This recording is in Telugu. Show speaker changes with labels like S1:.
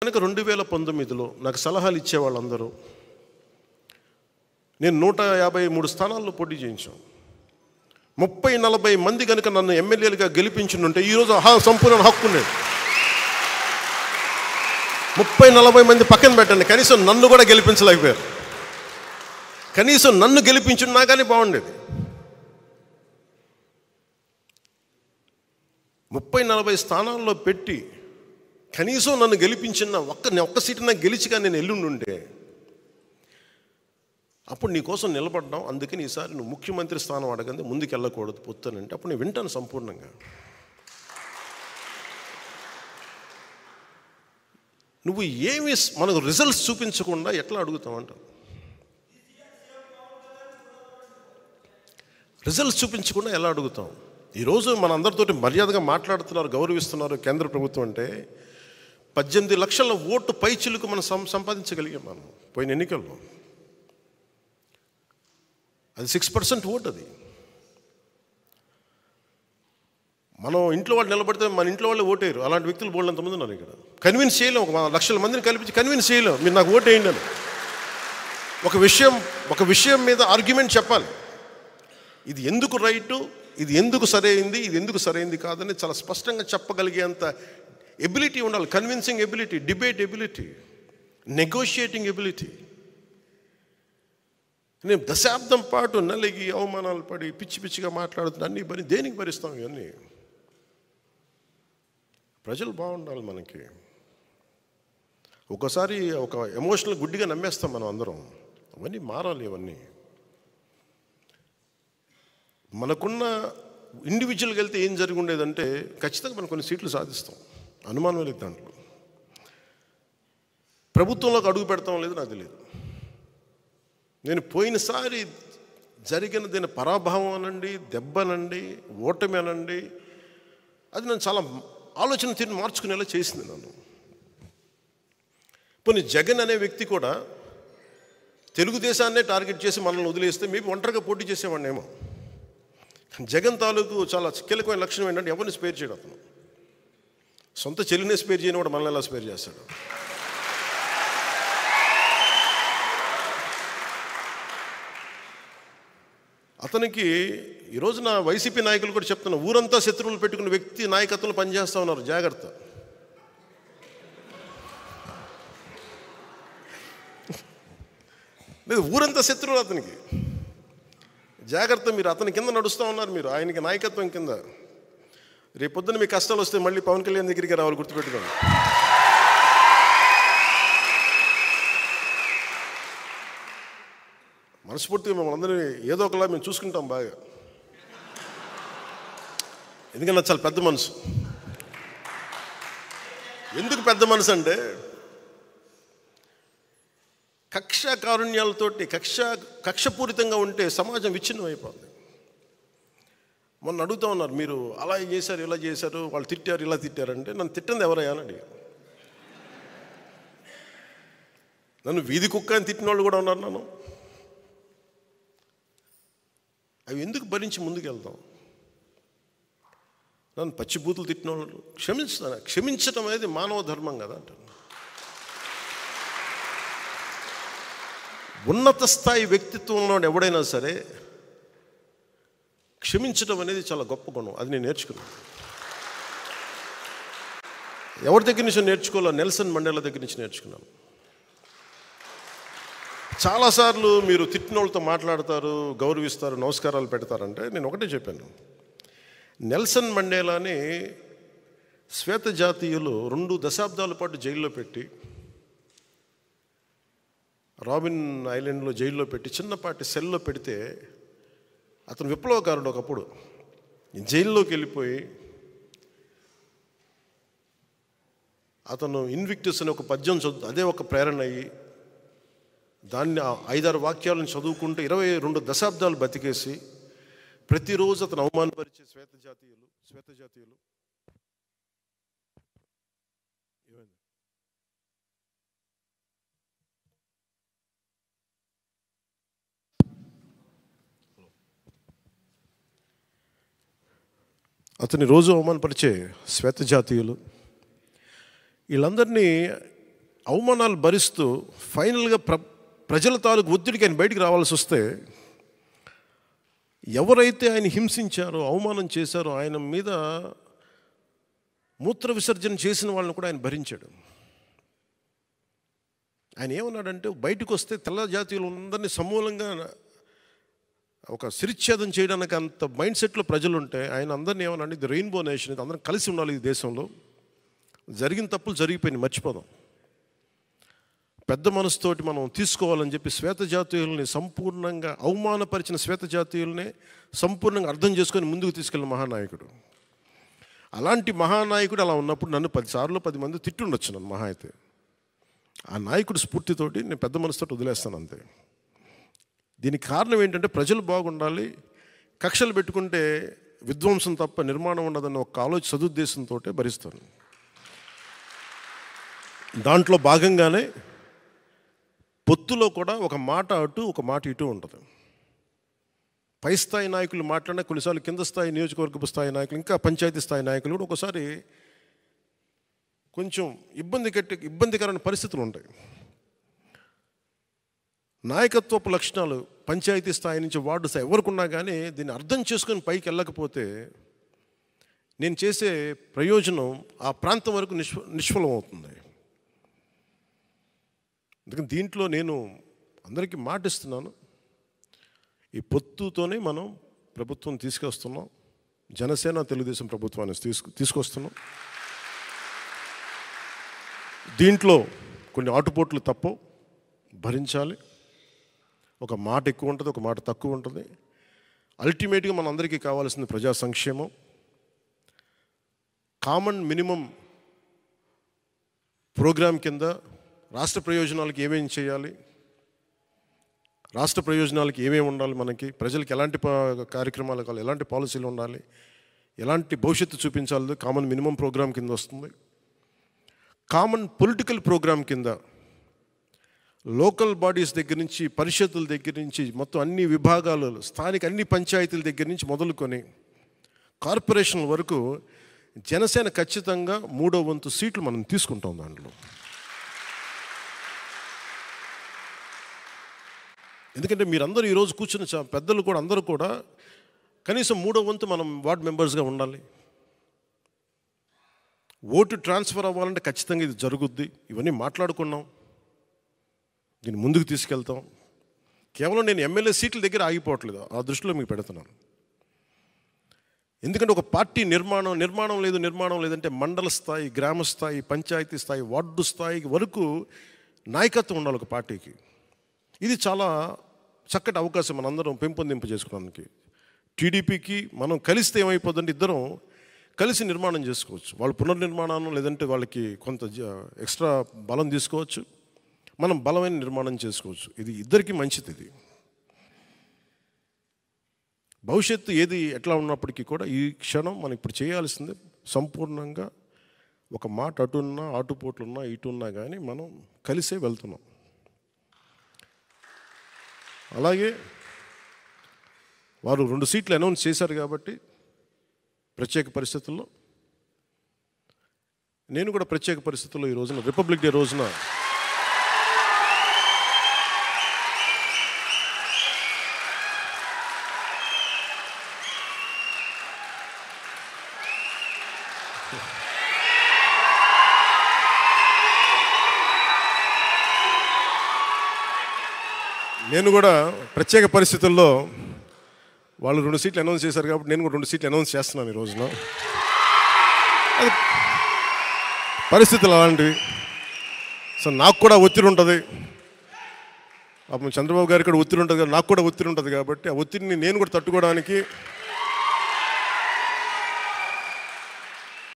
S1: కనుక 2019లో నాకు సలహాలు ఇచ్చేవాళ్ళందరూ నేను 153 స్థానాల్లో పోటీ చేయించాను. 30-40 మంది కనుక నన్ను ఎమ్మెల్యేలుగా గెలిపించుంటే ఈరోజు సంపూర్ణ హక్కు ఉండేది. 30-40 మంది పక్కన పెట్టండి, కనీసం నన్ను కూడా గెలిపించలేకపోయారు. కనీసం నన్ను గెలిపించున్నా కానీ బాగుండేది. 30-40 స్థానాల్లో పెట్టి కనీసం నన్ను గెలిపించిన ఒక్క సీటు నాకు గెలిచిగా నేను ఎల్లుండుంటే అప్పుడు నీ కోసం నిలబడ్డాం, అందుకని ఈసారి నువ్వు ముఖ్యమంత్రి స్థానం అడగంది ముందుకు వెళ్ళకూడదు పొత్తానంటే అప్పుడు నేను వింటాను సంపూర్ణంగా. నువ్వు ఏమి మనకు రిజల్ట్స్ చూపించకుండా ఎట్లా అడుగుతావంట? రిజల్ట్స్ చూపించకుండా ఎలా అడుగుతాం? ఈరోజు మన అందరితోటి మర్యాదగా మాట్లాడుతున్నారు, గౌరవిస్తున్నారు కేంద్ర ప్రభుత్వం అంటే 18 లక్షల ఓటు పైచిలుకు మనం సంపాదించగలిగాం మనం పోయిన ఎన్నికల్లో. అది 6% ఓటు. అది మనం ఇంట్లో వాళ్ళు నిలబడితే మన ఇంట్లో వాళ్ళే ఓటేరు. అలాంటి వ్యక్తులు బోల్డంతమంది ఉన్నారు ఇక్కడ. కన్విన్స్ చేయలేం, 1 లక్షల మందిని కల్పించి కన్విన్స్ చేయలేం మీరు నాకు ఓటు వేయండి అని. ఒక విషయం మీద ఆర్గ్యుమెంట్ చెప్పాలి. ఇది ఎందుకు రైటు, ఇది ఎందుకు సరైంది, ఇది ఎందుకు సరైంది కాదని చాలా స్పష్టంగా చెప్పగలిగేంత ఎబిలిటీ ఉండాలి. Convincing ability, debate ability, negotiating ability. నేను దశాబ్దం పాటు నలిగి అవమానాలు పడి పిచ్చి పిచ్చిగా మాట్లాడుతున్నా అన్నీ దేనికి భరిస్తాం? ఇవన్నీ ప్రజలు బాగుండాలి మనకి. ఒకసారి ఒక ఎమోషనల్ గుడ్డిగా నమ్మేస్తాం మనం అందరం. అవన్నీ మారాలి. ఇవన్నీ మనకున్న ఇండివిజువల్గా వెళ్తే ఏం జరిగి ఉండేదంటే ఖచ్చితంగా మనం కొన్ని సీట్లు సాధిస్తాం, అనుమానం లేదు దాంట్లో. ప్రభుత్వంలోకి అడుగు పెడతాం లేదు నాకు తెలియదు. నేను పోయినసారి జరిగిన దీని పరాభవం అనండి, దెబ్బనండి, ఓటమి అనండి, అది నన్ను చాలా ఆలోచన తీరు మార్చుకునేలా చేసింది నన్ను. పోనీ జగన్ అనే వ్యక్తి కూడా తెలుగుదేశాన్నే టార్గెట్ చేసి మనల్ని వదిలేస్తే మేబీ ఒంటరిగా పోటీ చేసేవాడినేమో. జగన్ తాలూకు చాలా కీలకమైన లక్షణం ఏంటంటే ఎవరిని స్పేర్ చేయడం. అతను సొంత చెల్లినే స్పేర్ చేయని కూడా మనల్ని ఎలా స్పేర్ చేస్తాడు? అతనికి ఈ రోజున వైసీపీ నాయకులు కూడా చెప్తున్నారు, ఊరంతా శత్రువులు పెట్టుకున్న వ్యక్తి నాయకత్వంలో పనిచేస్తూ ఉన్నారు, జాగ్రత్త. లేదు, ఊరంతా శత్రువులు అతనికి, జాగ్రత్త. మీరు అతని కింద నడుస్తూ ఉన్నారు, మీరు ఆయనకి నాయకత్వం కింద. రేపొద్దున మీకు కష్టాలు వస్తే మళ్ళీ పవన్ కళ్యాణ్ దగ్గరికి రావాలి, గుర్తుపెట్టుకోండి. మనస్ఫూర్తిగా మేము అందరినీ ఏదో ఒకలా మేము చూసుకుంటాం బాగా. ఎందుకన్నా చాలా పెద్ద మనసు. ఎందుకు పెద్ద మనసు అంటే కక్ష కారుణ్యాలతోటి కక్షపూరితంగా ఉంటే సమాజం విచ్ఛిన్నం అయిపోతుంది. మొన్న అడుగుతూ ఉన్నారు, మీరు అలా చేశారు ఇలా చేశారు, వాళ్ళు తిట్టారు ఇలా తిట్టారంటే నన్ను తిట్టింది ఎవరయ్యా అని అడిగారు. నన్ను వీధి కుక్క అని తిట్టిన వాళ్ళు కూడా ఉన్నారు. నన్ను అవి ఎందుకు భరించి ముందుకెళ్తాం? నన్ను పచ్చిబూతులు తిట్టిన వాళ్ళు క్షమించడం అనేది మానవ ధర్మం కదా అంటారు. ఉన్నత స్థాయి వ్యక్తిత్వంలో ఎవడైనా సరే క్షమించడం అనేది చాలా గొప్ప గుణం. అది నేను నేర్చుకున్నాను. ఎవరి దగ్గర నుంచి నేర్చుకోవాలో? నెల్సన్ మండేలా దగ్గర నుంచి నేర్చుకున్నాను. చాలాసార్లు మీరు తిట్టిన వాళ్ళతో మాట్లాడతారు, గౌరవిస్తారు, నమస్కారాలు పెడతారంటే నేను ఒకటే చెప్పాను, నెల్సన్ మండేలాని శ్వేత జాతీయులు 2 దశాబ్దాల పాటు జైల్లో పెట్టి, రాబిన్ ఐలాండ్లో జైల్లో పెట్టి, చిన్నపాటి సెల్లో పెడితే అతను విప్లవకారుడు. ఒకప్పుడు జైల్లోకి వెళ్ళిపోయి అతను ఇన్విక్టస్ అనే ఒక పద్యం అదే ఒక ప్రేరణ అయ్యి దాన్ని 5-6 వాక్యాలను చదువుకుంటూ 22 దశాబ్దాలు బతికేసి ప్రతిరోజు అతను అవమానపరిచే శ్వేత జాతీయులు అతని రోజు అవమానపరిచే శ్వేత జాతీయులు వీళ్ళందరినీ అవమానాలు భరిస్తూ ఫైనల్గా ప్రజల తాలూకు ఒత్తిడికి ఆయన బయటికి రావాల్సి వస్తే ఎవరైతే ఆయన హింసించారో, అవమానం చేశారో, ఆయన మీద మూత్ర విసర్జన చేసిన వాళ్ళని కూడా ఆయన భరించాడు. ఆయన ఏమన్నాడంటే, బయటకు వస్తే తెల్ల జాతీయులందరినీ సమూలంగా ఒక శిరిచ్ఛేదం చేయడానికి అంత మైండ్ సెట్లో ప్రజలు ఉంటే ఆయన అందరినీ ఏమన్నాడు, ఇది రెయిన్బో నేషన్, ఇది అందరం కలిసి ఉండాలి ఈ దేశంలో, జరిగిన తప్పులు జరిగిపోయినాయి, మర్చిపోదాం, పెద్ద మనసుతోటి మనం తీసుకోవాలని చెప్పి శ్వేత జాతీయుల్ని సంపూర్ణంగా అవమానపరిచిన శ్వేత జాతీయుల్ని సంపూర్ణంగా అర్థం చేసుకొని ముందుకు తీసుకెళ్ళిన మహానాయకుడు. అలాంటి మహానాయకుడు అలా ఉన్నప్పుడు నన్ను 10 సార్లు 10 మంది తిట్టుండొచ్చు నన్ను మహా అయితే. ఆ నాయకుడు స్ఫూర్తితోటి నేను పెద్ద మనసుతో వదిలేస్తాను అంతే. దీనికి కారణం ఏంటంటే ప్రజలు బాగుండాలి, కక్షలు పెట్టుకుంటే విధ్వంసం తప్ప నిర్మాణం ఉండదన్న ఒక ఆలోచన సదుద్దేశంతో భరిస్తాను. దాంట్లో భాగంగానే పొత్తులో కూడా ఒక మాట అటు ఒక మాట ఇటు ఉంటుంది. పై స్థాయి నాయకులు మాట్లాడినా కొన్నిసార్లు కింద స్థాయి నియోజకవర్గపు స్థాయి నాయకులు, ఇంకా పంచాయతీ స్థాయి నాయకులు కూడా ఒకసారి కొంచెం ఇబ్బందికరమైన పరిస్థితులు ఉంటాయి. నాయకత్వపు లక్షణాలు పంచాయతీ స్థాయి నుంచి వార్డు స్థాయి ఎవరికి ఉన్నా కానీ దీన్ని అర్థం చేసుకొని పైకి వెళ్ళకపోతే నేను చేసే ప్రయోజనం ఆ ప్రాంతం వరకు నిష్ఫలం అవుతుంది. అందుకని దీంట్లో నేను అందరికీ మాటిస్తున్నాను, ఈ పొత్తుతోనే మనం ప్రభుత్వం తీసుకొస్తున్నాం, జనసేన తెలుగుదేశం ప్రభుత్వాన్ని తీసుకొస్తున్నాం. దీంట్లో కొన్ని ఆటుపోట్లు తప్పవు, భరించాలి. ఒక మాట ఎక్కువ ఉంటుంది, ఒక మాట తక్కువ ఉంటుంది. అల్టిమేట్గా మన అందరికీ కావాల్సింది ప్రజా సంక్షేమం. కామన్ మినిమం ప్రోగ్రాం కింద రాష్ట్ర ప్రయోజనాలకు ఏమేమి చేయాలి, రాష్ట్ర ప్రయోజనాలకి ఏమేమి ఉండాలి, మనకి ప్రజలకు ఎలాంటి కార్యక్రమాలు కావాలి, ఎలాంటి పాలసీలు ఉండాలి, ఎలాంటి భవిష్యత్తు చూపించాలి, కామన్ మినిమం ప్రోగ్రాం కింద వస్తుంది. కామన్ పొలిటికల్ ప్రోగ్రాం కింద లోకల్ బాడీస్ దగ్గర నుంచి, పరిషత్తుల దగ్గర నుంచి, మొత్తం అన్ని విభాగాలు, స్థానిక అన్ని పంచాయతీల దగ్గర నుంచి మొదలుకొని కార్పొరేషన్ల వరకు జనసేన ఖచ్చితంగా 3వ వంతు సీట్లు మనం తీసుకుంటాం. దాంట్లో ఎందుకంటే మీరందరూ ఈరోజు కూర్చున్న పెద్దలు కూడా అందరూ కూడా కనీసం 3వ వంతు మనం వార్డ్ మెంబర్స్గా ఉండాలి. ఓటు ట్రాన్స్ఫర్ అవ్వాలంటే ఖచ్చితంగా ఇది జరుగుద్ది. ఇవన్నీ మాట్లాడుకున్నాం, దీన్ని ముందుకు తీసుకెళ్తాం. కేవలం నేను ఎమ్మెల్యే సీట్ల దగ్గర ఆగిపోవట్లేదు, ఆ దృష్టిలో మీకు పెడుతున్నాను. ఎందుకంటే ఒక పార్టీ నిర్మాణం లేదంటే మండల స్థాయి, గ్రామ స్థాయి, పంచాయతీ స్థాయి, వార్డు స్థాయి వరకు నాయకత్వం ఉండాలి ఒక పార్టీకి. ఇది చాలా చక్కటి అవకాశం మనందరం పెంపొందింపు చేసుకోవడానికి. టీడీపీకి మనం కలిస్తే ఏమైపోతుందంటే ఇద్దరం కలిసి నిర్మాణం చేసుకోవచ్చు. వాళ్ళు పునర్నిర్మాణం లేదంటే వాళ్ళకి కొంత ఎక్స్ట్రా బలం తీసుకోవచ్చు, మనం బలమైన నిర్మాణం చేసుకోవచ్చు. ఇది ఇద్దరికీ మంచిది. ఇది భవిష్యత్తు ఏది ఎట్లా ఉన్నప్పటికీ కూడా ఈ క్షణం మనం ఇప్పుడు చేయాల్సింది సంపూర్ణంగా ఒక మాట అటున్నా, ఆటుపోట్లున్నా, ఇటున్నా కానీ మనం కలిసే వెళ్తున్నాం. అలాగే వారు 2 సీట్లు అనౌన్స్ చేశారు కాబట్టి ప్రత్యేక పరిస్థితుల్లో, నేను కూడా ప్రత్యేక పరిస్థితుల్లో ఈ రోజున రిపబ్లిక్ డే రోజున ప్రత్యేక పరిస్థితుల్లో వాళ్ళు 2 సీట్లు అనౌన్స్ చేశారు కాబట్టి నేను కూడా 2 సీట్లు అనౌన్స్ చేస్తున్నాను ఈ రోజున. అది పరిస్థితులు అలాంటివి. సో నాకు కూడా ఒత్తిడి ఉంటుంది, చంద్రబాబు గారికి కూడా ఒత్తిడి ఉంటుంది, నాకు కూడా ఒత్తిడి ఉంటుంది. కాబట్టి ఆ ఒత్తిడిని నేను కూడా తట్టుకోవడానికి